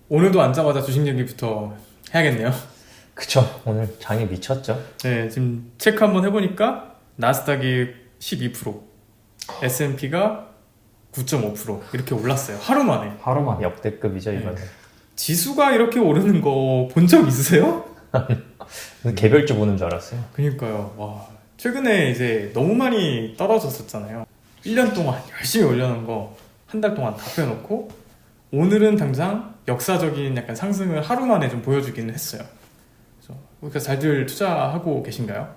오늘도 앉자마자 주식 얘기부터 해야겠네요. 그쵸. 오늘 장이 미쳤죠. 네, 지금 체크 한번 해보니까 나스닥이 12%, S&P가 9.5% 이렇게 올랐어요. 하루 만에. 하루만 역대급이죠, 이거는. 지수가 이렇게 오르는 거 본 적 있으세요? 개별주 보는 줄 알았어요. 그니까요. 와, 최근에 이제 너무 많이 떨어졌었잖아요. 1년 동안 열심히 올려놓은 거 한 달 동안 다 빼놓고 오늘은 당장 역사적인 약간 상승을 하루 만에 좀 보여주기는 했어요. 그래서 잘들 투자하고 계신가요?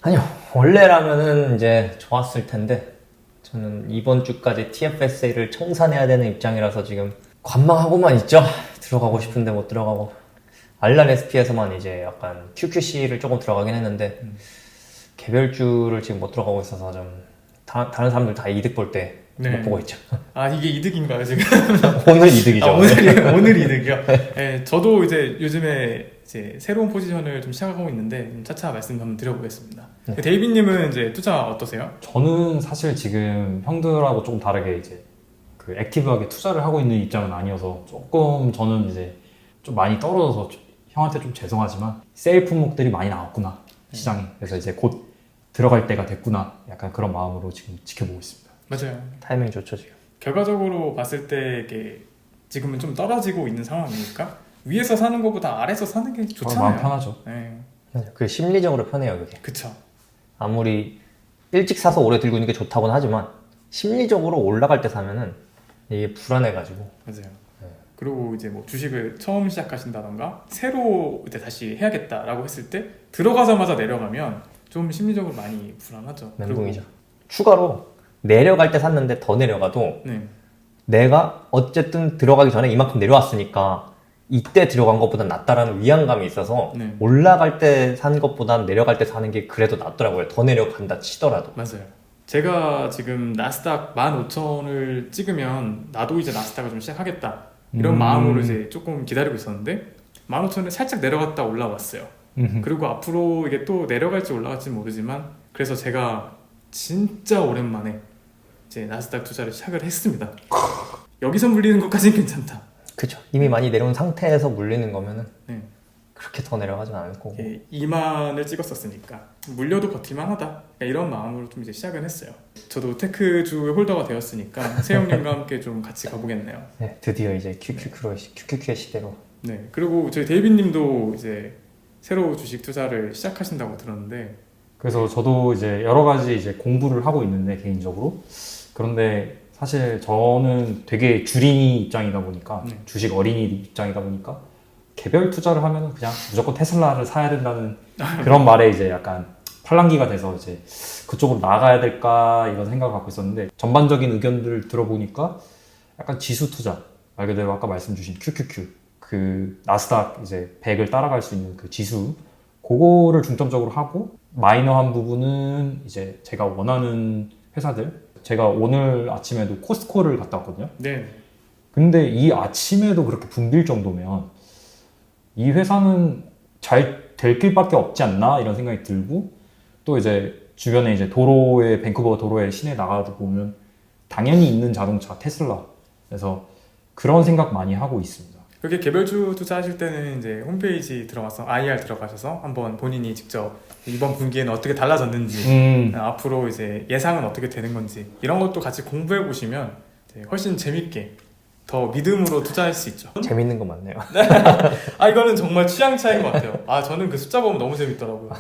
아니요. 원래라면은 이제 좋았을 텐데 저는 이번 주까지 TFSA를 청산해야 되는 입장이라서 지금 관망하고만 있죠. 들어가고 싶은데 못 들어가고. 알란 SP에서만 이제 약간 QQC를 조금 들어가긴 했는데 개별주를 지금 못 들어가고 있어서 좀 다른 사람들 다 이득 볼 때 못 보고 있죠. 아, 이게 이득인가요 지금? 오늘 이득이죠. 아, 오늘 이득이요. 네, 저도 이제 요즘에 이제 새로운 포지션을 좀 시작하고 있는데 차차 말씀 한번 드려보겠습니다. 네. 데이비님은 이제 투자 어떠세요? 저는 사실 지금 형들하고 조금 다르게 이제 그 액티브하게 투자를 하고 있는 입장은 아니어서 조금 저는 이제 좀 많이 떨어져서 형한테 좀 죄송하지만 세일 품목들이 많이 나왔구나 시장에. 그래서 이제 곧 들어갈 때가 됐구나 약간 그런 마음으로 지금 지켜보고 있습니다. 맞아요. 타이밍 좋죠 지금. 결과적으로 봤을 때 이게 지금은 좀 떨어지고 있는 상황이니까 위에서 사는 것보다 아래에서 사는 게 좋잖아요. 마음 편하죠. 네, 그 심리적으로 편해요 그게. 그쵸. 아무리 일찍 사서 오래 들고 있는 게 좋다고는 하지만 심리적으로 올라갈 때 사면은 이게 불안해가지고. 맞아요. 그리고 이제 뭐 주식을 처음 시작하신다던가 새로 이제 다시 해야겠다라고 했을 때 들어가자마자 내려가면 좀 심리적으로 많이 불안하죠. 멘붕이죠. 추가로 내려갈 때 샀는데 더 내려가도 네, 내가 어쨌든 들어가기 전에 이만큼 내려왔으니까 이때 들어간 것보다 낫다라는 위안감이 있어서 네. 올라갈 때 산 것보다 내려갈 때 사는 게 그래도 낫더라고요. 더 내려간다 치더라도. 맞아요. 제가 지금 나스닥 15,000을 찍으면 나도 이제 나스닥을 좀 시작하겠다 이런 마음으로 이제 조금 기다리고 있었는데 15,000에 살짝 내려갔다 올라왔어요. 그리고 앞으로 이게 또 내려갈지 올라갈지 모르지만 그래서 제가 진짜 오랜만에 이제 나스닥 투자를 시작을 했습니다. 여기서 물리는 것까지는 괜찮다. 그쵸. 이미 많이 내려온 상태에서 물리는 거면은 네. 그렇게 더 내려가진 않을 거고. 2만을 찍었었으니까 물려도 버틸만하다 이런 마음으로 좀 이제 시작을 했어요. 저도 테크주 홀더가 되었으니까 세영님과 함께 좀 같이 가보겠네요. 네, 드디어 이제 QQQ의 시대로. 네, 그리고 저희 데이비님도 이제 새로 주식 투자를 시작하신다고 들었는데 그래서 저도 이제 여러 가지 이제 공부를 하고 있는데 개인적으로. 그런데 사실 저는 되게 주린이 입장이다 보니까 주식 어린이 입장이다 보니까 개별 투자를 하면은 그냥 무조건 테슬라를 사야 된다는 그런 말에 이제 약간 팔랑귀가 돼서 이제 그쪽으로 나가야 될까 이런 생각을 갖고 있었는데 전반적인 의견들을 들어보니까 약간 지수 투자 말 그대로 아까 말씀 주신 QQQ 그 나스닥 이제 100을 따라갈 수 있는 그 지수 그거를 중점적으로 하고 마이너한 부분은 이제 제가 원하는 회사들 제가 오늘 아침에도 코스트코를 갔다 왔거든요. 네, 근데 이 아침에도 그렇게 붐빌 정도면 이 회사는 잘 될 길밖에 없지 않나 이런 생각이 들고 또 이제 주변에 이제 도로에 밴쿠버 도로에 시내 나가도 보면 당연히 있는 자동차 테슬라 그래서 그런 생각 많이 하고 있습니다. 그렇게 개별주 투자하실 때는 이제 홈페이지 들어가서 IR 들어가셔서 한번 본인이 직접 이번 분기에는 어떻게 달라졌는지 앞으로 이제 예상은 어떻게 되는 건지 이런 것도 같이 공부해 보시면 훨씬 재밌게 더 믿음으로 투자할 수 있죠. 재밌는 거 맞네요. 아, 이거는 정말 취향 차이인 것 같아요. 아, 저는 그 숫자 보면 너무 재밌더라고요.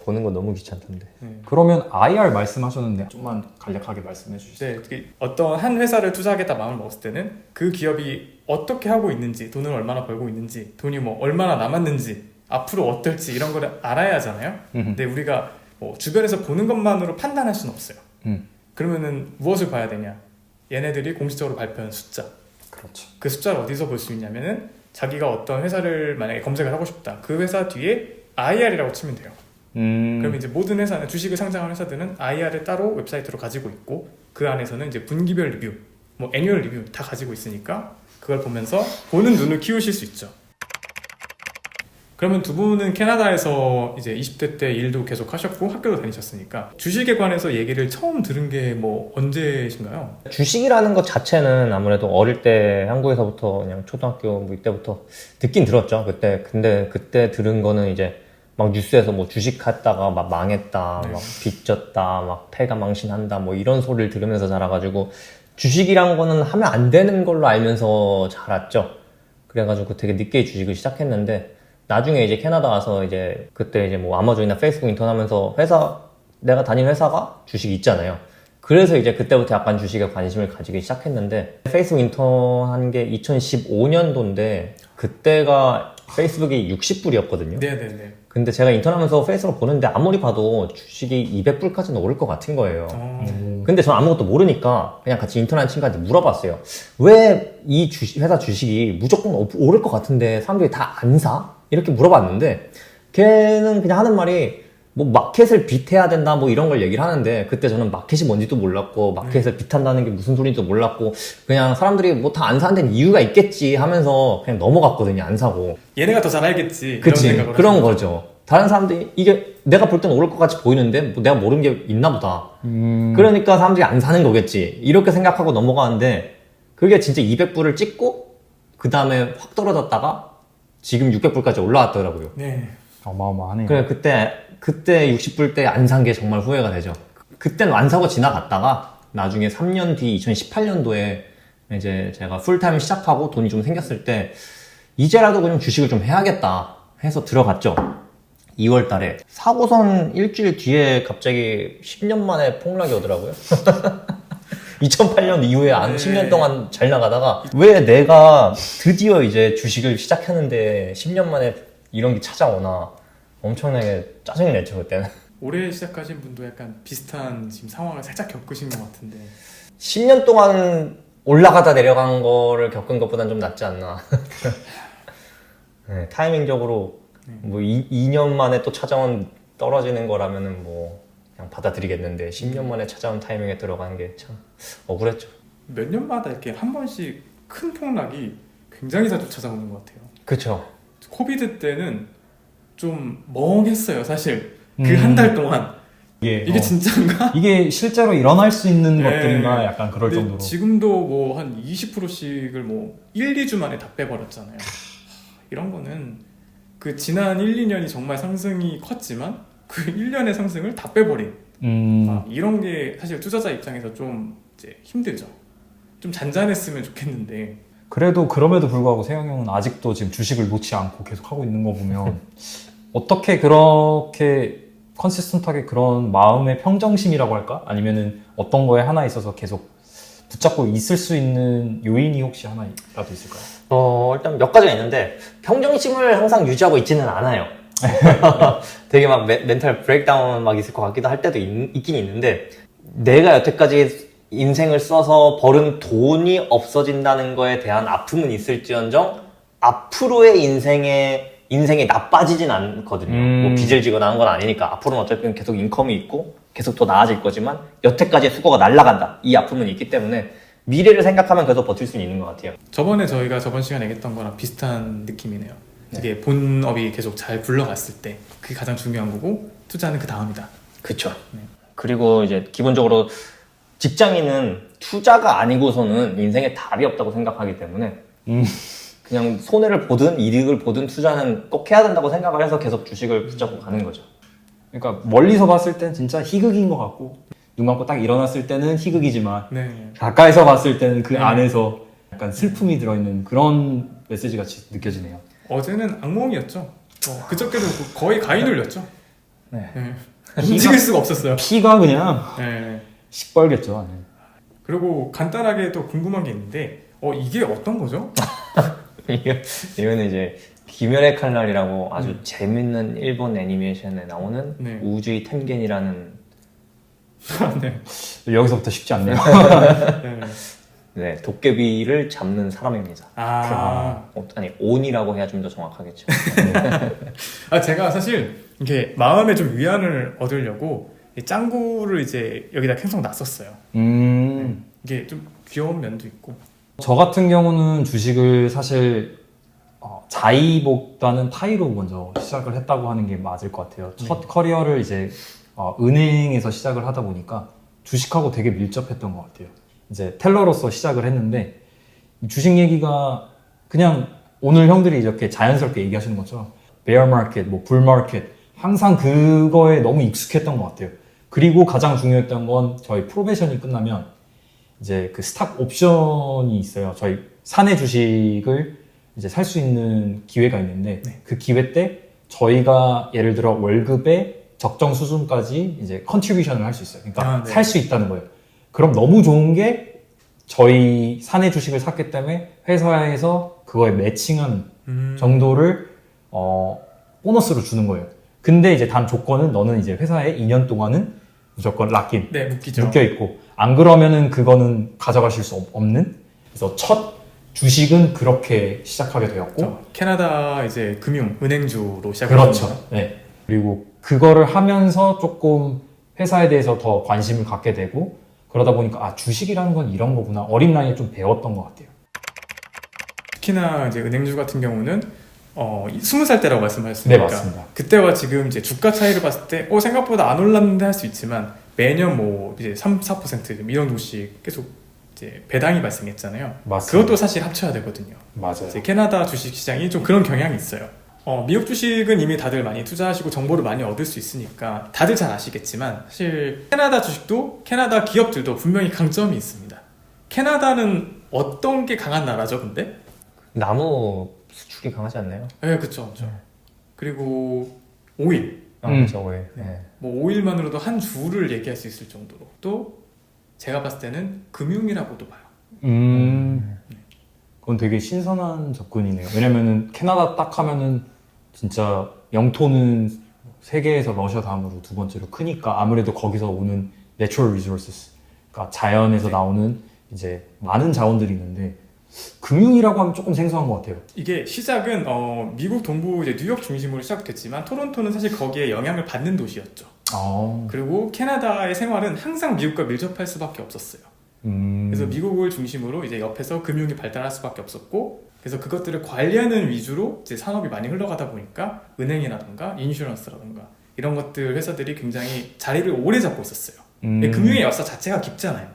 보는 거 너무 귀찮던데. 그러면 IR 말씀하셨는데 좀만 간략하게 말씀해 주시죠. 네, 어떤 한 회사를 투자하겠다 마음을 먹었을 때는 그 기업이 어떻게 하고 있는지, 돈을 얼마나 벌고 있는지, 돈이 뭐 얼마나 남았는지, 앞으로 어떨지 이런 걸 알아야 하잖아요. 근데 우리가 뭐 주변에서 보는 것만으로 판단할 수는 없어요. 그러면은 무엇을 봐야 되냐? 얘네들이 공식적으로 발표한 숫자. 그렇죠. 그 숫자를 어디서 볼 수 있냐면은 자기가 어떤 회사를 만약에 검색을 하고 싶다. 그 회사 뒤에 IR이라고 치면 돼요. 그럼 이제 모든 회사는 주식을 상장하는 회사들은 IR을 따로 웹사이트로 가지고 있고 그 안에서는 이제 분기별 리뷰, 뭐 애뉴얼 리뷰 다 가지고 있으니까 그걸 보면서 보는 눈을 키우실 수 있죠. 그러면 두 분은 캐나다에서 이제 20대 때 일도 계속 하셨고 학교도 다니셨으니까 주식에 관해서 얘기를 처음 들은 게 뭐 언제신가요? 주식이라는 것 자체는 아무래도 어릴 때 한국에서부터 그냥 초등학교 뭐 이때부터 듣긴 들었죠. 근데 그때 들은 거는 이제 막 뉴스에서 뭐 주식 했다가 막 망했다, 막 빚졌다, 막 패가 망신한다, 뭐 이런 소리를 들으면서 자라가지고 주식이란 거는 하면 안 되는 걸로 알면서 자랐죠. 그래가지고 되게 늦게 주식을 시작했는데 나중에 이제 캐나다 와서 이제 그때 이제 뭐 아마존이나 페이스북 인턴하면서 내가 다닌 회사가 주식이 있잖아요. 그래서 이제 그때부터 약간 주식에 관심을 가지기 시작했는데 페이스북 인턴 한 게 2015년도인데 그때가 페이스북이 60불이었거든요. 네네네. 근데 제가 인턴하면서 페이스북을 보는데 아무리 봐도 주식이 200불까지는 오를 것 같은 거예요. 근데 전 아무것도 모르니까 그냥 같이 인턴한 친구한테 물어봤어요. 왜 이 회사 주식이 무조건 오를 것 같은데 사람들이 다 안 사? 이렇게 물어봤는데 걔는 그냥 하는 말이 뭐 마켓을 빗해야 된다 뭐 이런 걸 얘기를 하는데 그때 저는 마켓이 뭔지도 몰랐고 마켓을 빗한다는 게 무슨 소리인지도 몰랐고 그냥 사람들이 뭐 다 안 사는 데는 이유가 있겠지 하면서 그냥 넘어갔거든요. 안 사고. 얘네가 더 잘 알겠지. 그치, 이런 생각을 그런 하시는 거죠. 다른 사람들이 이게 내가 볼 때는 오를 것 같이 보이는데 뭐 내가 모르는 게 있나 보다. 그러니까 사람들이 안 사는 거겠지. 이렇게 생각하고 넘어가는데 그게 진짜 200불을 찍고 그 다음에 확 떨어졌다가 지금 600불까지 올라왔더라고요. 네. 어마어마하네요. 그래 그때 60불 때 안 산 게 정말 후회가 되죠. 그때는 안 사고 지나갔다가 나중에 3년 뒤 2018년도에 이제 제가 풀타임 시작하고 돈이 좀 생겼을 때 이제라도 그냥 주식을 좀 해야겠다 해서 들어갔죠. 2월 달에 사고선 일주일 뒤에 갑자기 10년 만에 폭락이 오더라고요. 2008년 이후에 한 10년 동안 잘 나가다가 왜 내가 드디어 이제 주식을 시작하는데 10년 만에 이런 게 찾아오나 엄청나게 짜증이 냈죠 그때는. 올해 시작하신 분도 약간 비슷한 지금 상황을 살짝 겪으신 것 같은데 10년 동안 올라가다 내려간 거를 겪은 것보단 좀 낫지 않나. 네, 타이밍적으로 뭐 2년 만에 또 찾아온 떨어지는 거라면은 뭐 그냥 받아들이겠는데 10년 만에 찾아온 타이밍에 들어가는 게 참 억울했죠. 몇 년마다 이렇게 한 번씩 큰 폭락이 굉장히 자주 찾아오는 것 같아요. 그쵸. 코비드 때는 좀 멍했어요 사실. 그 한 달 동안 이게 진짜인가? 이게 실제로 일어날 수 있는 네. 것들인가 약간 그럴 근데 정도로. 지금도 뭐 한 20%씩을 뭐 1, 2주 만에 다 빼버렸잖아요. 이런 거는 그 지난 1, 2년이 정말 상승이 컸지만 그 1년의 상승을 다 빼버린 이런 게 사실 투자자 입장에서 좀 이제 힘들죠. 좀 잔잔했으면 좋겠는데 그래도 그럼에도 불구하고 세영 형은 아직도 지금 주식을 놓지 않고 계속 하고 있는 거 보면 어떻게 그렇게 컨시스턴트하게 그런 마음의 평정심이라고 할까? 아니면은 어떤 거에 하나 있어서 계속 붙잡고 있을 수 있는 요인이 혹시 하나라도 있을까요? 일단 몇 가지가 있는데 평정심을 항상 유지하고 있지는 않아요. 되게 막 멘탈 브레이크다운 막 있을 것 같기도 할 때도 있긴 있는데 내가 여태까지 인생을 써서 벌은 돈이 없어진다는 거에 대한 아픔은 있을지언정 앞으로의 인생이 나빠지진 않거든요. 뭐 빚을 지거나 하는 건 아니니까 앞으로는 어차피 계속 인컴이 있고 계속 더 나아질 거지만 여태까지의 수고가 날아간다. 이 아픔은 있기 때문에 미래를 생각하면 계속 버틸 수는 있는 것 같아요. 저희가 저번 시간에 얘기했던 거랑 비슷한 느낌이네요. 이게 본업이 계속 잘 굴러갔을 때 그게 가장 중요한 거고 투자는 그 다음이다. 그쵸. 그리고 이제 기본적으로 직장인은 투자가 아니고서는 인생에 답이 없다고 생각하기 때문에 그냥 손해를 보든 이득을 보든 투자는 꼭 해야 된다고 생각을 해서 계속 주식을 붙잡고 가는 거죠. 그러니까 멀리서 봤을 땐 진짜 희극인 것 같고 눈 감고 딱 일어났을 때는 희극이지만 네. 가까이서 봤을 때는 그 안에서 약간 슬픔이 들어있는 그런 메시지 같이 느껴지네요. 어제는 악몽이었죠. 그저께도 거의 가위 눌렸죠. 네. 움직일 수가 없었어요. 피가 그냥 네. 시뻘겠죠. 네. 그리고 간단하게 또 궁금한 게 있는데 이게 어떤 거죠? 이거는 이제 귀멸의 칼날이라고 아주 재밌는 일본 애니메이션에 나오는 우주의 텐겐이라는 네. 여기서부터 쉽지 않네요. 네. 도깨비를 잡는 사람입니다. 아니 온이라고 해야 좀 더 정확하겠죠. 제가 사실 이게 마음에 좀 위안을 얻으려고 이 짱구를 이제 여기다 계속 놨었어요. 이게 좀 귀여운 면도 있고. 저 같은 경우는 주식을 사실 자이보다는 타이로 먼저 시작을 했다고 하는 게 맞을 것 같아요. 첫 커리어를 이제 은행에서 시작을 하다 보니까 주식하고 되게 밀접했던 것 같아요. 이제 텔러로서 시작을 했는데 주식 얘기가 그냥 오늘 형들이 이렇게 자연스럽게 얘기하시는 것처럼 bear market, 뭐 bull market 항상 그거에 너무 익숙했던 것 같아요. 그리고 가장 중요했던 건 저희 프로베션이 끝나면 이제 그 스탁 옵션이 있어요. 저희 사내 주식을 이제 살 수 있는 기회가 있는데 그 기회 때 저희가 예를 들어 월급의 적정 수준까지 이제 컨트리뷰션을 할 수 있어요. 그러니까 살 수 있다는 거예요. 그럼 너무 좋은 게 저희 사내 주식을 샀기 때문에 회사에서 그거에 매칭하는 정도를 보너스로 주는 거예요. 근데 이제 단 조건은 너는 이제 회사에 2년 동안은 무조건 락인 묶여 있고 안 그러면은 그거는 가져가실 수 없는. 그래서 첫 주식은 그렇게 시작하게 되었고 캐나다 이제 금융 은행주로 그렇죠. 시작했죠. 네. 그리고 그거를 하면서 조금 회사에 대해서 더 관심을 갖게 되고 그러다 보니까 주식이라는 건 이런 거구나 어린 나이에 좀 배웠던 것 같아요. 특히나 이제 은행주 같은 경우는 20살 때라고 말씀하셨으니까 네, 맞습니다. 그때와 지금 이제 주가 차이를 봤을 때 생각보다 안 올랐는데 할 수 있지만 매년 뭐 이제 3, 4% 이런 동씩 계속 이제 배당이 발생했잖아요. 맞습니다. 그것도 사실 합쳐야 되거든요. 맞아요. 이제 캐나다 주식 시장이 좀 그런 경향이 있어요. 미국 주식은 이미 다들 많이 투자하시고 정보를 많이 얻을 수 있으니까 다들 잘 아시겠지만 사실 캐나다 주식도 캐나다 기업들도 분명히 강점이 있습니다. 캐나다는 어떤 게 강한 나라죠, 근데? 나무 수출이 강하지 않나요? 네, 그렇죠. 그리고 오일. 그렇죠, 오일. 네. 뭐 오일만으로도 한 주를 얘기할 수 있을 정도로 또 제가 봤을 때는 금융이라고도 봐요. 그건 되게 신선한 접근이네요. 왜냐면은 캐나다 딱 하면은 진짜 영토는 세계에서 러시아 다음으로 두 번째로 크니까 아무래도 거기서 오는 natural resources, 그러니까 자연에서 나오는 이제 많은 자원들이 있는데 금융이라고 하면 조금 생소한 것 같아요. 이게 시작은 미국 동부 이제 뉴욕 중심으로 시작됐지만 토론토는 사실 거기에 영향을 받는 도시였죠. 그리고 캐나다의 생활은 항상 미국과 밀접할 수밖에 없었어요. 그래서 미국을 중심으로 이제 옆에서 금융이 발달할 수밖에 없었고, 그래서 그것들을 관리하는 위주로 이제 산업이 많이 흘러가다 보니까 은행이라든가 인슈런스라든가 이런 것들 회사들이 굉장히 자리를 오래 잡고 있었어요. 금융의 역사 자체가 깊잖아요.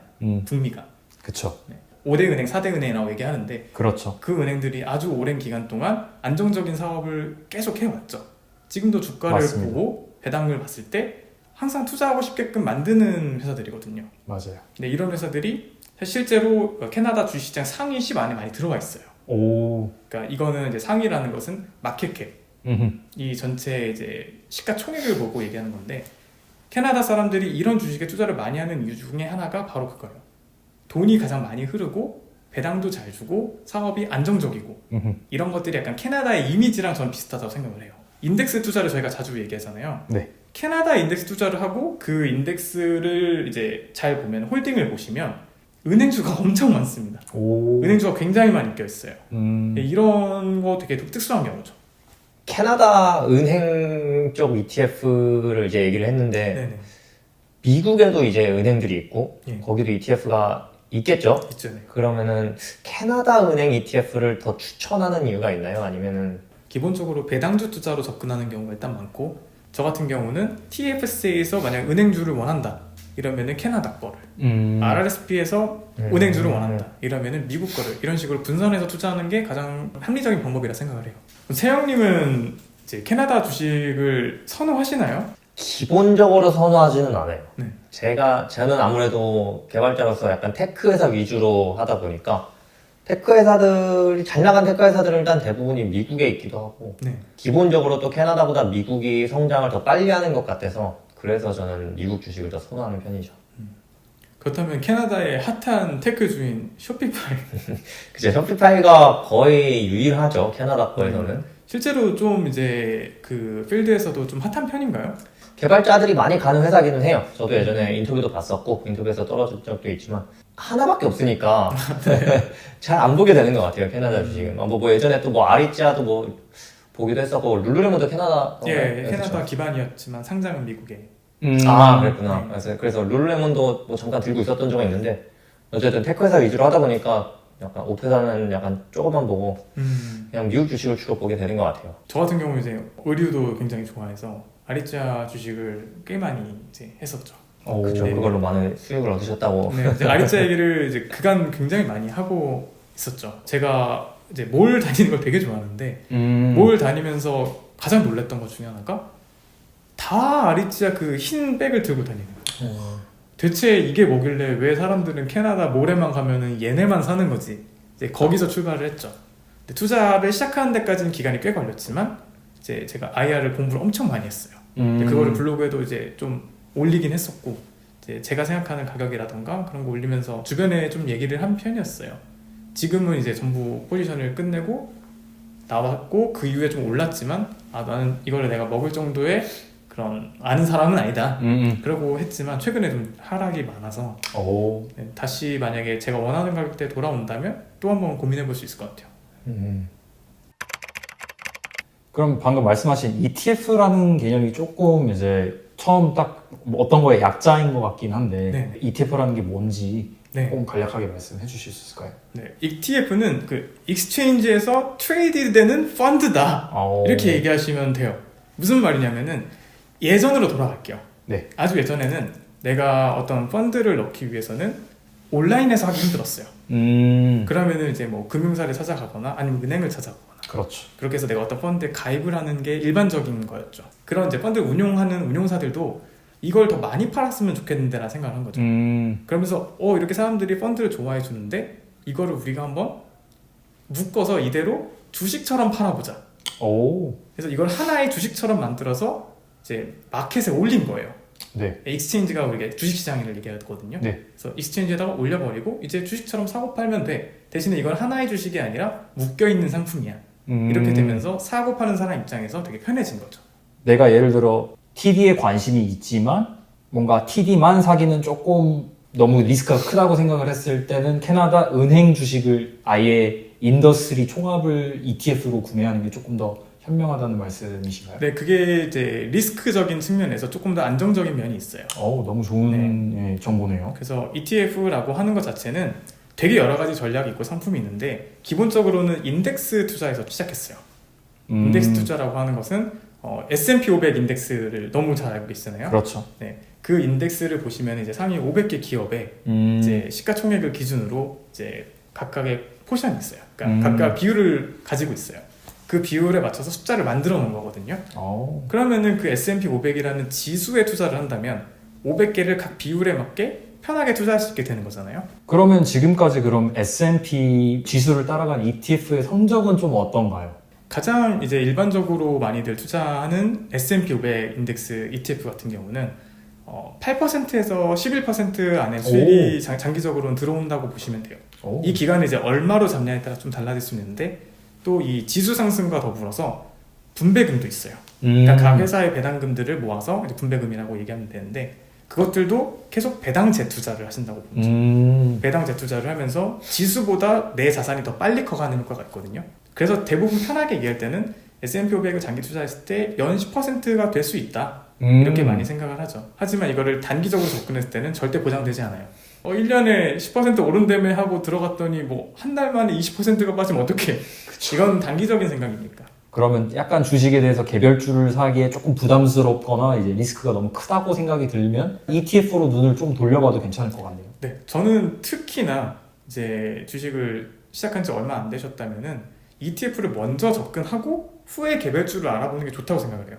북미가. 그렇죠. 5대 은행, 4대 은행이라고 얘기하는데 그렇죠. 그 은행들이 아주 오랜 기간 동안 안정적인 사업을 계속 해왔죠. 지금도 주가를 맞습니다. 보고 배당을 봤을 때 항상 투자하고 싶게끔 만드는 회사들이거든요. 맞아요. 근데 이런 회사들이 실제로 캐나다 주식시장 상위 10 안에 많이 들어가 있어요. 그러니까 이거는 이제 상위라는 것은 마켓캡, 이 전체 이제 시가총액을 보고 얘기하는 건데, 캐나다 사람들이 이런 주식에 투자를 많이 하는 이유 중에 하나가 바로 그거예요. 돈이 가장 많이 흐르고 배당도 잘 주고 사업이 안정적이고 이런 것들이 약간 캐나다의 이미지랑 저는 비슷하다고 생각을 해요. 인덱스 투자를 저희가 자주 얘기하잖아요. 네. 캐나다 인덱스 투자를 하고 그 인덱스를 이제 잘 보면 홀딩을 보시면 은행주가 엄청 많습니다. 은행주가 굉장히 많이 껴있어요. 이런 거 되게 특수한 경우죠. 캐나다 은행 쪽 ETF를 이제 얘기를 했는데 네네. 미국에도 이제 은행들이 있고 예. 거기도 ETF가 있겠죠? 있죠. 네. 그러면은 캐나다 은행 ETF를 더 추천하는 이유가 있나요? 아니면은 기본적으로 배당주 투자로 접근하는 경우가 일단 많고, 저 같은 경우는 TFSA에서 만약 은행주를 원한다 이러면은 캐나다 거를, RRSP에서 은행주를 원한다 이러면은 미국 거를, 이런 식으로 분산해서 투자하는 게 가장 합리적인 방법이라 생각을 해요. 세영님은 이제 캐나다 주식을 선호하시나요? 기본적으로 선호하지는 않아요. 네. 저는 아무래도 개발자로서 약간 테크 회사 위주로 하다 보니까 테크 회사들이, 잘 나간 테크 회사들은 일단 대부분이 미국에 있기도 하고, 네. 기본적으로 또 캐나다보다 미국이 성장을 더 빨리 하는 것 같아서 그래서 저는 미국 주식을 더 선호하는 편이죠. 그렇다면 캐나다의 핫한 테크주인 쇼피파이 그죠. 쇼피파이가 거의 유일하죠. 캐나다 거에서는. 실제로 좀 이제 그 필드에서도 좀 핫한 편인가요? 개발자들이 많이 가는 회사기는 해요. 저도 예전에 인터뷰도 봤었고 인터뷰에서 떨어진 적도 있지만 하나밖에 없으니까 잘 안 보게 되는 것 같아요. 캐나다 주식은. 뭐 예전에 또 뭐 아리찌아도 뭐 보기도 했었고 룰루레몬도 캐나다. 예, 캐나다 기반이었지만 상장은 미국에. 아, 그랬구나. 그래서 룰루레몬도 뭐 잠깐 들고 있었던 적이 있는데 어쨌든 테크 회사 위주로 하다 보니까 약간 오페사는 약간 조금만 보고 그냥 미국 주식을 주로 보게 되는 것 같아요. 저 같은 경우 이제 의류도 굉장히 좋아해서 아리짜 주식을 꽤 많이 이제 했었죠. 그죠. 네. 그걸로 많은 수익을 얻으셨다고. 네, 이제 아리짜 얘기를 이제 그간 굉장히 많이 하고 있었죠. 제가 이제 몰 다니는 걸 되게 좋아하는데 몰 다니면서 가장 놀랐던 것 중에 하나가 다 아리짜 그 흰 백을 들고 다니는 거예요. 대체 이게 뭐길래 왜 사람들은 캐나다 몰에만 가면은 얘네만 사는 거지? 이제 거기서 출발을 했죠. 근데 투자를 시작하는 데까지는 기간이 꽤 걸렸지만 이제 제가 IR을 공부를 엄청 많이 했어요. 근데 그거를 블로그에도 이제 좀 올리긴 했었고 이제 제가 생각하는 가격이라던가 그런 거 올리면서 주변에 좀 얘기를 한 편이었어요. 지금은 이제 전부 포지션을 끝내고 나왔고 그 이후에 좀 올랐지만 나는 이거를 내가 먹을 정도의 그런 아는 사람은 아니다. 그러고 했지만 최근에 좀 하락이 많아서 네, 다시 만약에 제가 원하는 가격대에 돌아온다면 또 한번 고민해 볼 수 있을 것 같아요. 그럼 방금 말씀하신 ETF라는 개념이 조금 이제 처음 딱뭐 어떤 거에 약자인 것 같긴 한데 네. ETF라는 게 뭔지 네. 조금 간략하게 말씀해 주실 수 있을까요? 네, ETF는 그 익스체인지에서 트레이드 되는 펀드다. 이렇게 얘기하시면 돼요. 무슨 말이냐면은 예전으로 돌아갈게요. 네. 아주 예전에는 내가 어떤 펀드를 넣기 위해서는 온라인에서 하기 힘들었어요. 그러면은 이제 뭐 금융사를 찾아가거나 아니면 은행을 찾아가거나 그렇죠. 그렇게 해서 내가 어떤 펀드에 가입을 하는 게 일반적인 거였죠. 그런 이제 펀드 운용하는 운용사들도 이걸 더 많이 팔았으면 좋겠는데 라는 생각을 한 거죠. 그러면서 이렇게 사람들이 펀드를 좋아해 주는데 이거를 우리가 한번 묶어서 이대로 주식처럼 팔아보자. 그래서 이걸 하나의 주식처럼 만들어서 이제 마켓에 올린 거예요. 네. 익스체인지가 우리가 주식시장을 얘기하거든요. 네. 그래서 익스체인지에다가 올려버리고 이제 주식처럼 사고 팔면 돼. 대신에 이건 하나의 주식이 아니라 묶여있는 상품이야. 이렇게 되면서 사고 파는 사람 입장에서 되게 편해진 거죠. 내가 예를 들어 TD에 관심이 있지만 뭔가 TD만 사기는 조금 너무 리스크가 크다고 생각을 했을 때는 캐나다 은행 주식을 아예 인더스트리 총합을 ETF로 구매하는 게 조금 더 현명하다는 말씀이신가요? 네, 그게 이제 리스크적인 측면에서 조금 더 안정적인 면이 있어요. 너무 좋은 예, 정보네요. 그래서 ETF라고 하는 것 자체는 되게 여러 가지 전략이 있고 상품이 있는데 기본적으로는 인덱스 투자에서 시작했어요. 인덱스 투자라고 하는 것은 S&P 500 인덱스를 너무 잘 알고 계시잖아요. 그렇죠. 네, 그 인덱스를 보시면 이제 상위 500개 기업의 이제 시가총액을 기준으로 이제 각각의 포션이 있어요. 그러니까 각각 비율을 가지고 있어요. 그 비율에 맞춰서 숫자를 만들어 놓은 거거든요. 그러면은 그 S&P 500이라는 지수에 투자를 한다면 500개를 각 비율에 맞게 편하게 투자할 수 있게 되는 거잖아요. 그러면 지금까지 그럼 S&P 지수를 따라간 ETF의 성적은 좀 어떤가요? 가장 이제 일반적으로 많이들 투자하는 S&P 500 인덱스 ETF 같은 경우는 8%에서 11% 안에 수익이 장기적으로는 들어온다고 보시면 돼요. 이 기간을 이제 얼마로 잡냐에 따라 좀 달라질 수 있는데 또 이 지수 상승과 더불어서 분배금도 있어요. 그러니까 각 회사의 배당금들을 모아서 이제 분배금이라고 얘기하면 되는데 그것들도 계속 배당 재투자를 하신다고 보죠. 배당 재투자를 하면서 지수보다 내 자산이 더 빨리 커가는 효과가 있거든요. 그래서 대부분 편하게 얘기할 때는 S&P 500을 장기 투자했을 때 연 10%가 될 수 있다. 이렇게 많이 생각을 하죠. 하지만 이거를 단기적으로 접근했을 때는 절대 보장되지 않아요. 1년에 10% 오른다며 하고 들어갔더니 뭐 한 달 만에 20%가 빠지면 어떡해. 이건 단기적인 생각이니까. 그러면 약간 주식에 대해서 개별주를 사기에 조금 부담스럽거나 이제 리스크가 너무 크다고 생각이 들면 ETF로 눈을 좀 돌려봐도 괜찮을 것 같네요. 네, 저는 특히나 이제 주식을 시작한 지 얼마 안 되셨다면은 ETF를 먼저 접근하고 후에 개별주를 알아보는 게 좋다고 생각을 해요.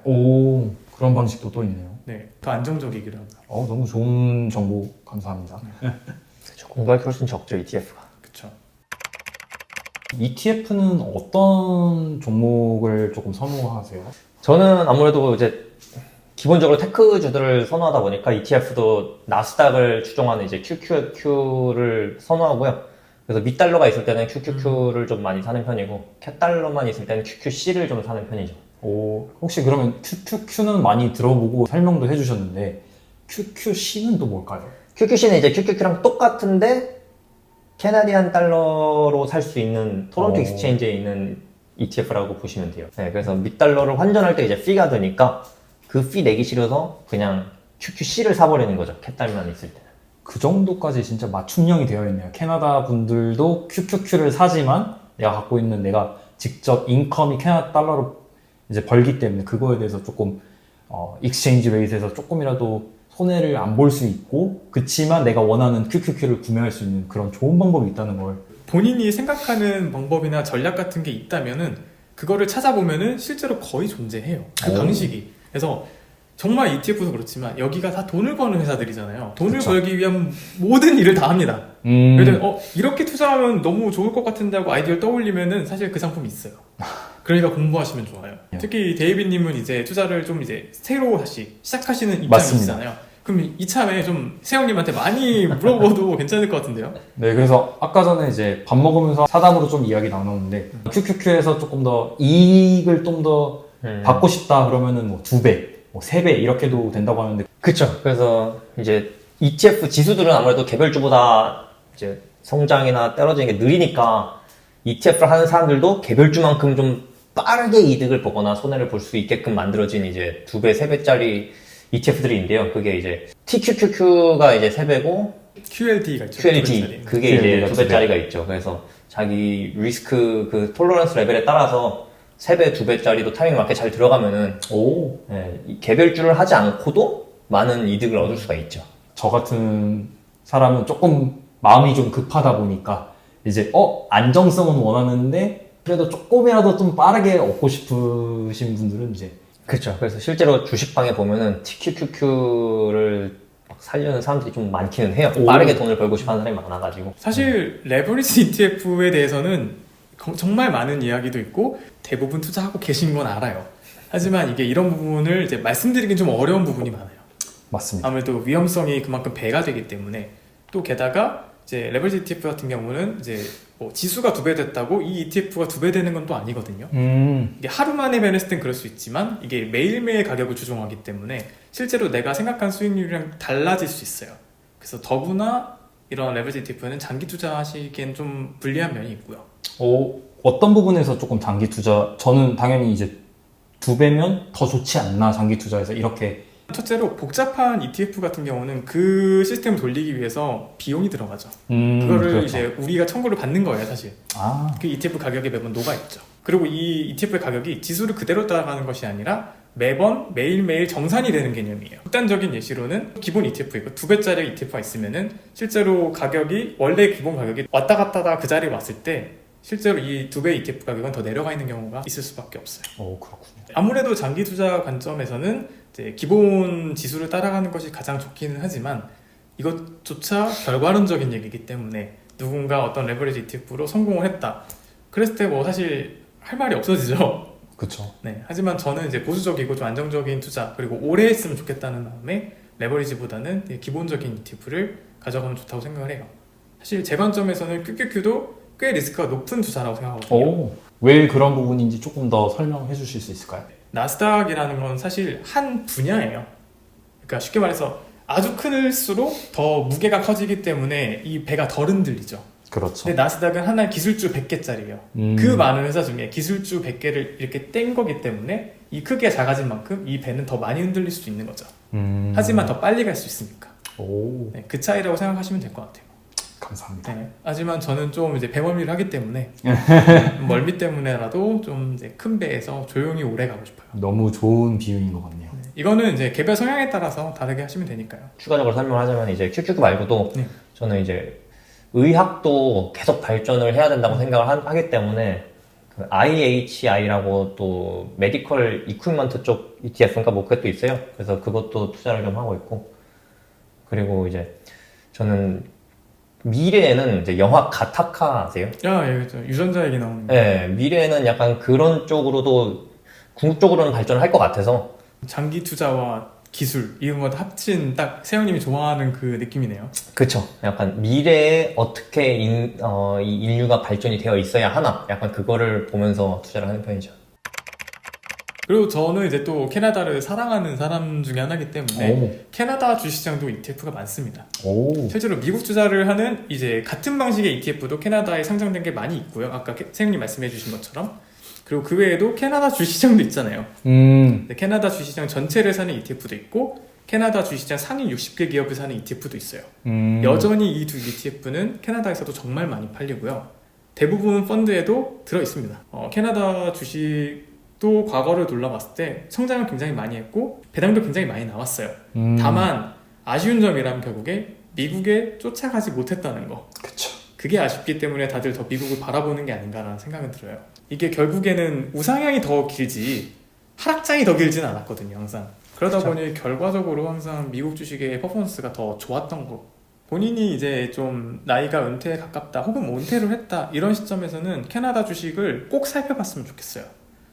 그런 방식도 또 있네요. 네, 더 안정적이기도 하고. 너무 좋은 정보 감사합니다. 그쵸, 공부할 게 훨씬 적죠, ETF가. 그렇죠. ETF는 어떤 종목을 조금 선호하세요? 저는 아무래도 이제 기본적으로 테크주들을 선호하다 보니까 ETF도 나스닥을 추종하는 이제 QQQ를 선호하고요. 그래서 밑달러가 있을 때는 QQQ를 좀 많이 사는 편이고 캣달러만 있을 때는 QQC를 좀 사는 편이죠. 혹시 그러면 QQQ는 많이 들어보고 설명도 해주셨는데 QQC는 또 뭘까요? QQC는 이제 QQQ랑 똑같은데 캐나디안 달러로 살 수 있는 토론토 익스체인지에 있는 ETF라고 보시면 돼요. 네, 그래서 밑달러를 환전할 때 이제 피가 드니까 그 피 내기 싫어서 그냥 QQC를 사버리는 거죠. 캣달러만 있을 때는. 그 정도까지 진짜 맞춤형이 되어 있네요. 캐나다 분들도 QQQ를 사지만 내가 갖고 있는 내가 직접 인컴이 캐나다 달러로 이제 벌기 때문에 그거에 대해서 조금 익스체인지 레이트에서 조금이라도 손해를 안 볼 수 있고 그치만 내가 원하는 QQQ를 구매할 수 있는 그런 좋은 방법이 있다는 걸 본인이 생각하는 방법이나 전략 같은 게 있다면은 그거를 찾아보면은 실제로 거의 존재해요. 그 방식이. 그래서 정말 ETF도 그렇지만 여기가 다 돈을 버는 회사들이잖아요. 돈을 그쵸. 벌기 위한 모든 일을 다 합니다. 예를 들면 이렇게 투자하면 너무 좋을 것 같은데 하고 아이디어를 떠올리면은 사실 그 상품이 있어요. 그러니까 공부하시면 좋아요. 특히 데이비님은 이제 투자를 좀 이제 새로 다시 시작하시는 맞습니다. 입장이시잖아요. 그럼 이참에 좀 세영님한테 많이 물어봐도 괜찮을 것 같은데요? 네, 그래서 아까 전에 이제 밥 먹으면서 사담으로 좀 이야기 나눴는데 QQQ에서 조금 더 이익을 좀 더 받고 싶다 그러면은 뭐 2배, 뭐 3배 이렇게도 된다고 하는데 그쵸. 그래서 이제 ETF 지수들은 아무래도 개별주보다 이제 성장이나 떨어지는 게 느리니까 ETF를 하는 사람들도 개별주만큼 좀 빠르게 이득을 보거나 손해를 볼 수 있게끔 만들어진 이제 2배, 3배짜리 ETF들이 있는데요. 그게 이제 TQQQ가 이제 3배고 QLD가 있죠. QLD 그게 이제 QLD 가 2배짜리가 있죠. 그래서 자기 리스크 그 톨러런스 레벨에 따라서 3배, 2배짜리도 타이밍 맞게 잘 들어가면은 이 개별주를 하지 않고도 많은 이득을 얻을 수가 있죠. 저 같은 사람은 조금 마음이 좀 급하다 보니까 이제 안정성은 원하는데 그래도 조금이라도 좀 빠르게 얻고 싶으신 분들은 이제 그렇죠. 그래서 실제로 주식방에 보면은 TQQQ를 살려는 사람들이 좀 많기는 해요. 빠르게 돈을 벌고 싶어 하는 사람이 많아가지고. 사실 레버리지 ETF에 대해서는 정말 많은 이야기도 있고 대부분 투자하고 계신 건 알아요. 하지만 이게 이런 부분을 이제 말씀드리긴 좀 어려운 부분이 많아요. 맞습니다. 아무래도 위험성이 그만큼 배가 되기 때문에 또 게다가 이제 레버리지 ETF 같은 경우는 이제 뭐 지수가 2배 됐다고 이 ETF가 2배 되는 건 또 아니거든요. 이게 하루 만에 변했을 땐 그럴 수 있지만 이게 매일매일 가격을 조정하기 때문에 실제로 내가 생각한 수익률이랑 달라질 수 있어요. 그래서 더구나 이런 레버리지 ETF는 장기 투자하시기엔 좀 불리한 면이 있고요. 어떤 부분에서 조금 장기 투자 저는 당연히 이제 2배면 더 좋지 않나 장기 투자에서 이렇게 첫째로 복잡한 ETF 같은 경우는 그 시스템을 돌리기 위해서 비용이 들어가죠. 그거를 그렇죠. 이제 우리가 청구를 받는 거예요, 사실. 아, 그 ETF 가격에 매번 녹아있죠. 그리고 이 ETF의 가격이 지수를 그대로 따라가는 것이 아니라 매번 매일매일 정산이 되는 개념이에요. 극단적인 예시로는 기본 ETF 있고 2배짜리 ETF가 있으면은 실제로 가격이 원래 기본 가격이 왔다 갔다 하다가 그 자리에 왔을 때 실제로 이 2배 ETF 가격은 더 내려가 있는 경우가 있을 수밖에 없어요. 그렇군요. 아무래도 장기 투자 관점에서는 이제 기본 지수를 따라가는 것이 가장 좋기는 하지만 이것조차 결과론적인 얘기이기 때문에 누군가 어떤 레버리지 ETF로 성공을 했다. 그랬을 때 뭐 사실 할 말이 없어지죠. 그렇죠. 네. 하지만 저는 이제 보수적이고 좀 안정적인 투자 그리고 오래 했으면 좋겠다는 마음에 레버리지보다는 기본적인 ETF를 가져가면 좋다고 생각을 해요. 사실 제 관점에서는 QQQ도 꽤 리스크가 높은 투자라고 생각하거든요. 왜 그런 부분인지 조금 더 설명해 주실 수 있을까요? 나스닥이라는 건 사실 한 분야예요. 그러니까 쉽게 말해서 아주 클수록 더 무게가 커지기 때문에 이 배가 덜 흔들리죠. 그렇죠. 근데 나스닥은 하나의 기술주 100개짜리예요. 그 많은 회사 중에 기술주 100개를 이렇게 뗀 거기 때문에 이 크기가 작아진 만큼 이 배는 더 많이 흔들릴 수 있는 거죠. 하지만 더 빨리 갈 수 있으니까. 네, 그 차이라고 생각하시면 될 것 같아요. 감사합니다. 네, 하지만 저는 좀 이제 배멀미를 하기 때문에 멀미 때문에라도 좀 이제 큰 배에서 조용히 오래 가고 싶어요. 너무 좋은 비유인 것 같네요. 네, 이거는 이제 개별 성향에 따라서 다르게 하시면 되니까요. 추가적으로 설명하자면 이제 QQQ 말고도 네. 저는 이제 의학도 계속 발전을 해야 된다고 생각을 하기 때문에 그 IHI라고 또 메디컬 이퀴먼트 쪽 ETF인가 뭐 그게 또 있어요. 그래서 그것도 투자를 좀 하고 있고 그리고 이제 저는 미래에는 이제 영화 가타카 아세요? 예, 그렇죠. 유전자 얘기 나오는 거. 네, 미래에는 약간 그런 쪽으로도 궁극적으로는 발전을 할 것 같아서 장기 투자와 기술 이런 거 합친 딱 세영님이 좋아하는 그 느낌이네요. 그쵸. 약간 미래에 어떻게 이 인류가 발전이 되어 있어야 하나 약간 그거를 보면서 투자를 하는 편이죠. 그리고 저는 이제 또 캐나다를 사랑하는 사람 중에 하나이기 때문에 캐나다 주식시장도 ETF가 많습니다. 실제로 미국 투자를 하는 이제 같은 방식의 ETF도 캐나다에 상장된 게 많이 있고요. 아까 세영님 말씀해 주신 것처럼. 그리고 그 외에도 캐나다 주식시장도 있잖아요. 캐나다 주식시장 전체를 사는 ETF도 있고 캐나다 주식시장 상위 60개 기업을 사는 ETF도 있어요. 여전히 이 두 ETF는 캐나다에서도 정말 많이 팔리고요. 대부분 펀드에도 들어 있습니다. 캐나다 주식도 과거를 둘러봤을 때 성장을 굉장히 많이 했고 배당도 굉장히 많이 나왔어요. 다만 아쉬운 점이라면 결국에 미국에 쫓아가지 못했다는 거. 그쵸. 그게 아쉽기 때문에 다들 더 미국을 바라보는 게 아닌가라는 생각은 들어요. 이게 결국에는 우상향이 더 길지 하락장이 더 길지는 않았거든요, 항상. 그러다 그쵸. 보니 결과적으로 항상 미국 주식의 퍼포먼스가 더 좋았던 거. 본인이 이제 좀 나이가 은퇴에 가깝다 혹은 뭐 은퇴를 했다 이런 시점에서는 캐나다 주식을 꼭 살펴봤으면 좋겠어요.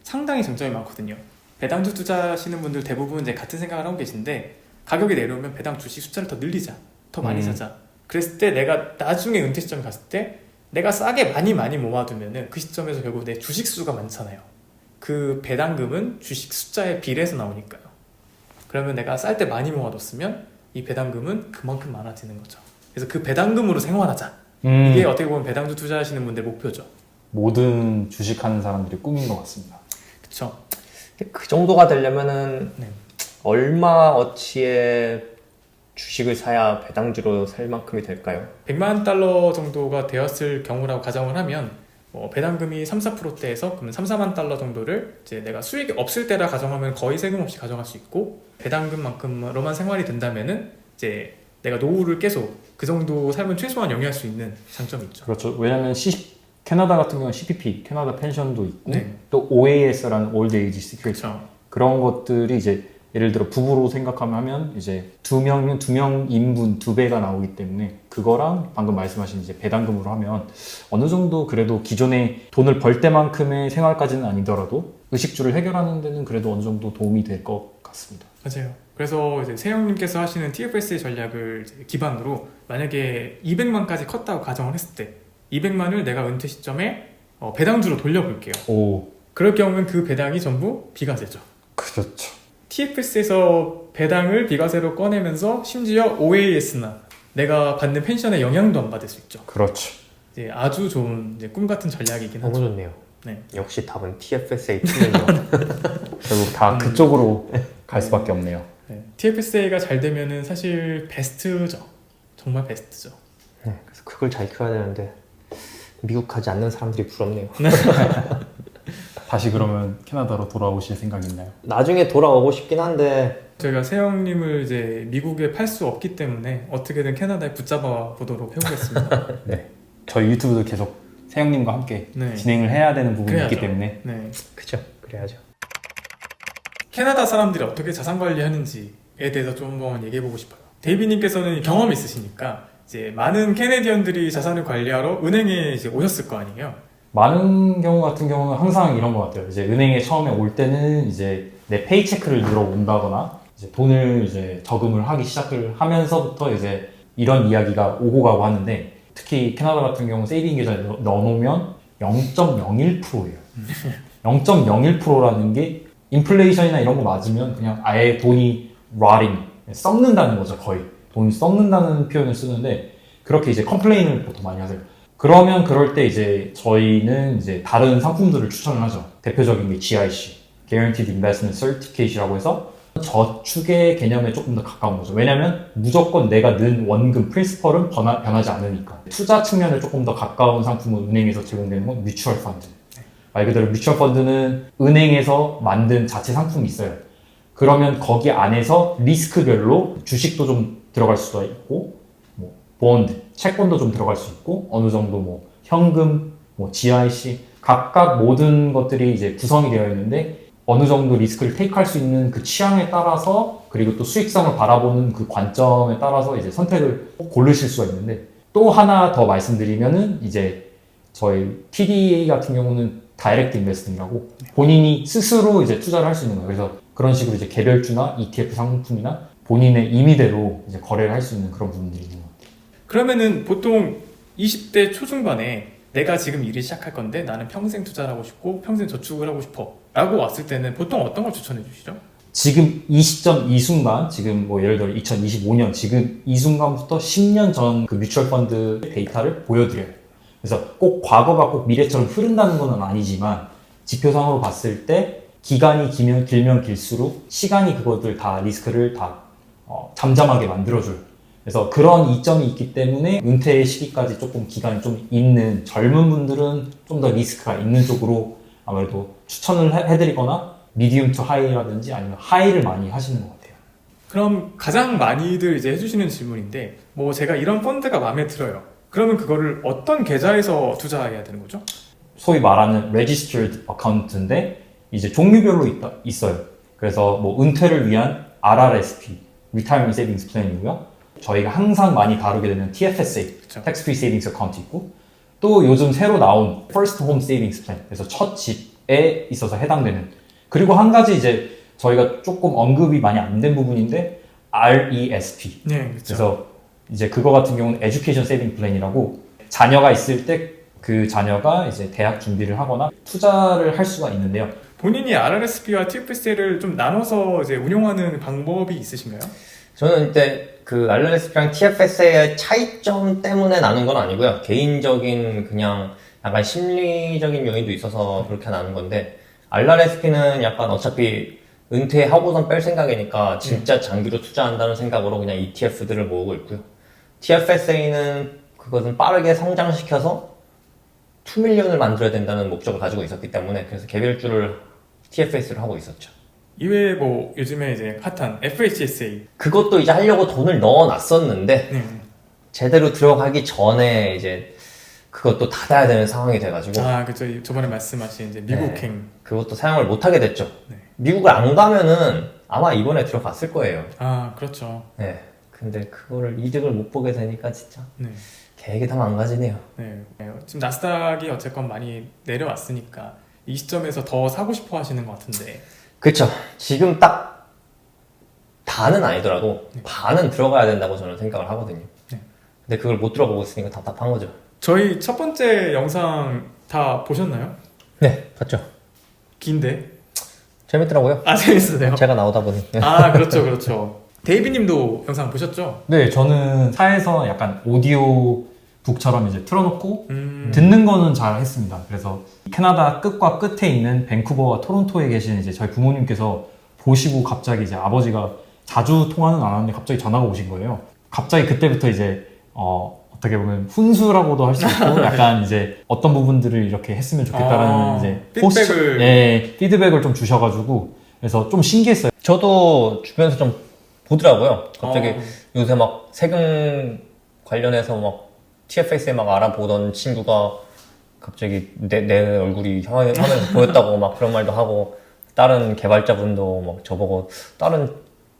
상당히 장점이 많거든요. 배당주 투자하시는 분들 대부분 이제 같은 생각을 하고 계신데 가격이 내려오면 배당 주식 숫자를 더 늘리자, 더 많이 사자. 그랬을 때 내가 나중에 은퇴 시점에 갔을 때 내가 싸게 많이 모아두면은 그 시점에서 결국 내 주식 수가 많잖아요. 그 배당금은 주식 숫자에 비례해서 나오니까요. 그러면 내가 쌀 때 많이 모아뒀으면 이 배당금은 그만큼 많아지는 거죠. 그래서 그 배당금으로 생활하자. 이게 어떻게 보면 배당주 투자하시는 분들 목표죠. 모든 주식하는 사람들의 꿈인 것 같습니다. 그쵸? 그 정도가 되려면은 네. 얼마 어치의 주식을 사야 배당주로 살 만큼이 될까요? 100만 달러 정도가 되었을 경우라고 가정을 하면 배당금이 3, 4%대에서 그러면 3, 4만 달러 정도를 이제 내가 수익이 없을 때라 가정하면 거의 세금 없이 가져갈 수 있고 배당금만큼으로만 생활이 된다면은 이제 내가 노후를 계속 그 정도 삶은 최소한 영위할 수 있는 장점이 있죠. 그렇죠. 왜냐면 캐나다 같은 경우는 CPP, 캐나다 펜션도 있고 네. 또 OAS라는 Old Age Security 그렇죠. 그런 것들이 이제 예를 들어 부부로 생각하면 이제 두 명 인분 2배가 나오기 때문에 그거랑 방금 말씀하신 이제 배당금으로 하면 어느 정도 그래도 기존에 돈을 벌 때만큼의 생활까지는 아니더라도 의식주를 해결하는 데는 그래도 어느 정도 도움이 될 것 같습니다. 맞아요. 그래서 이제 세영님께서 하시는 TFSA 전략을 이제 기반으로 만약에 200만까지 컸다고 가정을 했을 때 200만을 내가 은퇴 시점에 배당주로 돌려볼게요. 오, 그럴 경우는 그 배당이 전부 비과세죠. 그렇죠. TFS에서 배당을 비과세로 꺼내면서 심지어 OAS나 내가 받는 펜션에 영향도 안 받을 수 있죠. 그렇죠. 이제 아주 좋은 이제 꿈 같은 전략이긴 너무 하죠. 좋네요. 네. 역시 답은 TFSA 투명이요. 결국 다 그쪽으로 갈 수밖에 없네요. 네. TFSA가 잘 되면은 사실 베스트죠. 정말 베스트죠. 네, 그래서 그걸 잘 키워야 되는데 미국 가지 않는 사람들이 부럽네요. 다시 그러면 캐나다로 돌아오실 생각 있나요? 나중에 돌아오고 싶긴 한데 저희가 세영님을 이제 미국에 팔 수 없기 때문에 어떻게든 캐나다에 붙잡아 보도록 해보겠습니다. 네. 저희 유튜브도 계속 세영님과 함께 네. 진행을 해야 되는 부분이 그래야죠. 있기 때문에 네. 그죠? 그래야죠. 캐나다 사람들이 어떻게 자산 관리하는지에 대해서 좀 한번 얘기해보고 싶어요. 데이비님께서는 경험이 있으시니까 이제 많은 캐네디언들이 자산을 관리하러 은행에 이제 오셨을 거 아니에요. 많은 경우 같은 경우는 항상 이런 것 같아요. 이제 은행에 처음에 올 때는 이제 내 페이체크를 들어온다거나 이제 돈을 이제 저금을 하기 시작을 하면서부터 이제 이런 이야기가 오고 가고 하는데 특히 캐나다 같은 경우 세이빙 계좌에 넣어놓으면 0.01%예요. 0.01%라는 게 인플레이션이나 이런 거 맞으면 그냥 아예 돈이 rotting, 썩는다는 거죠. 거의 돈이 썩는다는 표현을 쓰는데 그렇게 이제 컴플레인을 보통 많이 하세요. 그러면 그럴 때 이제 저희는 이제 다른 상품들을 추천을 하죠. 대표적인 게 GIC, Guaranteed Investment Certificate이라고 해서 저축의 개념에 조금 더 가까운 거죠. 왜냐면 무조건 내가 넣은 원금, 프린시펄은 변하지 않으니까. 투자 측면에 조금 더 가까운 상품은 은행에서 제공되는 건 뮤추얼 펀드. 말 그대로 뮤추얼 펀드는 은행에서 만든 자체 상품이 있어요. 그러면 거기 안에서 리스크별로 주식도 좀 들어갈 수도 있고, 뭐 본드, 채권도 좀 들어갈 수 있고, 어느 정도 뭐 현금, 뭐 GIC 각각 모든 것들이 이제 구성이 되어 있는데 어느 정도 리스크를 테이크할 수 있는 그 취향에 따라서 그리고 또 수익성을 바라보는 그 관점에 따라서 이제 선택을 고르실 수가 있는데 또 하나 더 말씀드리면은 이제 저희 TDA 같은 경우는 다이렉트 인베스팅이라고 본인이 스스로 이제 투자를 할 수 있는 거예요. 그래서 그런 식으로 이제 개별주나 ETF 상품이나 본인의 임의대로 이제 거래를 할 수 있는 그런 부분들이 있는 것 같아요. 그러면은 보통 20대 초중반에 내가 지금 일을 시작할 건데 나는 평생 투자를 하고 싶고 평생 저축을 하고 싶어 라고 왔을 때는 보통 어떤 걸 추천해 주시죠? 지금 이 시점, 이 순간, 지금 뭐 예를 들어 2025년, 지금 이 순간부터 10년 전 그 뮤추얼 펀드 데이터를 보여드려요. 그래서 꼭 과거가 꼭 미래처럼 흐른다는 건 아니지만 지표상으로 봤을 때 기간이 길면 길수록 시간이 그것들 다 리스크를 다 잠잠하게 만들어줘요. 그래서 그런 이점이 있기 때문에 은퇴 시기까지 조금 기간이 좀 있는 젊은 분들은 좀 더 리스크가 있는 쪽으로 아무래도 추천을 해드리거나 미디움 투 하이라든지 아니면 하이를 많이 하시는 것 같아요. 그럼 가장 많이들 이제 해주시는 질문인데 뭐 제가 이런 펀드가 마음에 들어요. 그러면 그거를 어떤 계좌에서 투자해야 되는 거죠? 소위 말하는 registered account인데 이제 종류별로 있어요. 그래서 뭐 은퇴를 위한 RRSP, Retirement Savings Plan이고요. 저희가 항상 많이 다루게 되는 TFSA, 그쵸. Tax Free Savings Account 있고 또 요즘 새로 나온 First Home Savings Plan, 그래서 첫 집에 있어서 해당되는 그리고 한 가지 이제 저희가 조금 언급이 많이 안 된 부분인데 RESP. 네, 그렇죠. 그래서 이제 그거 같은 경우는 Education Saving Plan이라고 자녀가 있을 때 그 자녀가 이제 대학 준비를 하거나 투자를 할 수가 있는데요. 본인이 RRSP와 TFSA를 좀 나눠서 이제 운용하는 방법이 있으신가요? 저는 이때 그 RRSP랑 TFSA의 차이점 때문에 나눈 건 아니고요. 개인적인 그냥 약간 심리적인 요인도 있어서 그렇게 나눈 건데 RRSP는 약간 어차피 은퇴하고선 뺄 생각이니까 진짜 장기로 투자한다는 생각으로 그냥 ETF들을 모으고 있고요. TFSA는 그것은 빠르게 성장시켜서 2밀리언을 만들어야 된다는 목적을 가지고 있었기 때문에 그래서 개별주를 TFS를 하고 있었죠. 이외에 뭐 요즘에 이제 핫한 FHSA. 그것도 이제 하려고 돈을 넣어놨었는데 네. 제대로 들어가기 전에 이제 그것도 닫아야 되는 상황이 돼가지고 아, 그죠. 저번에 말씀하신 이제 미국행. 그것도 사용을 못하게 됐죠. 네. 미국을 안 가면은 아마 이번에 들어갔을 거예요. 아, 그렇죠. 네. 근데 그거를 이득을 못 보게 되니까 진짜 네. 계획이 다 망가지네요. 네. 지금 나스닥이 어쨌건 많이 내려왔으니까 이 시점에서 더 사고 싶어 하시는 것 같은데. 그쵸. 지금 딱 다는 아니더라도 반은 들어가야 된다고 저는 생각을 하거든요. 네. 근데 그걸 못 들어보고 있으니까 답답한 거죠. 저희 첫 번째 영상 다 보셨나요? 네, 봤죠. 긴데. 재밌더라고요. 아, 재밌으세요? 제가 나오다 보니. 아, 그렇죠, 그렇죠. 데이비님도 영상 보셨죠? 네, 저는 차에서 약간 오디오 북처럼 이제 틀어놓고 음. 듣는 거는 잘 했습니다. 그래서 캐나다 끝과 끝에 있는 밴쿠버와 토론토에 계신 이제 저희 부모님께서 보시고 갑자기 이제 아버지가 자주 통화는 안 하는데 갑자기 전화가 오신 거예요. 갑자기 그때부터 이제 어떻게 보면 훈수라고도 할 수 있고 약간 이제 어떤 부분들을 이렇게 했으면 좋겠다라는 이제 피드백을. 네, 피드백을 좀 주셔가지고 그래서 좀 신기했어요. 저도 주변에서 좀 보더라고요. 갑자기 어. 요새 막 세금 관련해서 막 TFS에 막 알아보던 친구가 갑자기 내 얼굴이 화면에서 보였다고 막 그런 말도 하고 다른 개발자분도 막 저보고 다른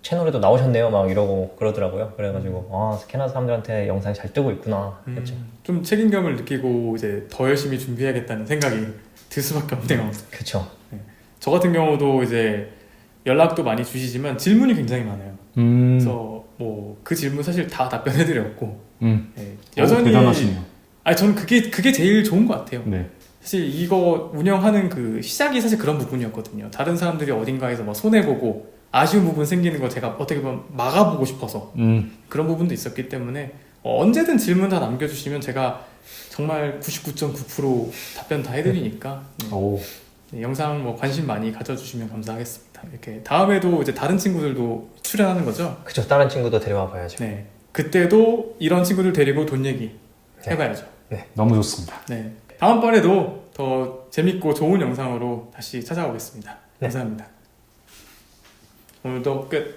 채널에도 나오셨네요 막 이러고 그러더라고요. 그래가지고 아 캐나다 사람들한테 영상이 잘 뜨고 있구나 했죠. 좀 책임감을 느끼고 이제 더 열심히 준비해야겠다는 생각이 들 수밖에 없네요. 그쵸. 저 같은 경우도 이제 연락도 많이 주시지만 질문이 굉장히 많아요. 그래서 뭐 그 질문 사실 다 답변해드렸고 네, 여전히 대단하시네요. 아니 저는 그게 제일 좋은 것 같아요. 네. 사실 이거 운영하는 그 시작이 사실 그런 부분이었거든요. 다른 사람들이 어딘가에서 막 손해보고 아쉬운 부분 생기는 거 제가 어떻게 보면 막아보고 싶어서 그런 부분도 있었기 때문에 언제든 질문 다 남겨주시면 제가 정말 99.9% 답변 다 해드리니까 네. 오. 네, 영상 뭐 관심 많이 가져주시면 감사하겠습니다. 이렇게 다음에도 이제 다른 친구들도 출연하는 거죠? 그쵸. 다른 친구도 데려와 봐야죠. 네. 그때도 이런 친구들 데리고 돈 얘기 해봐야죠. 너무 좋습니다. 네. 다음번에도 더 재밌고 좋은 영상으로 다시 찾아오겠습니다. 감사합니다. 오늘도 끝.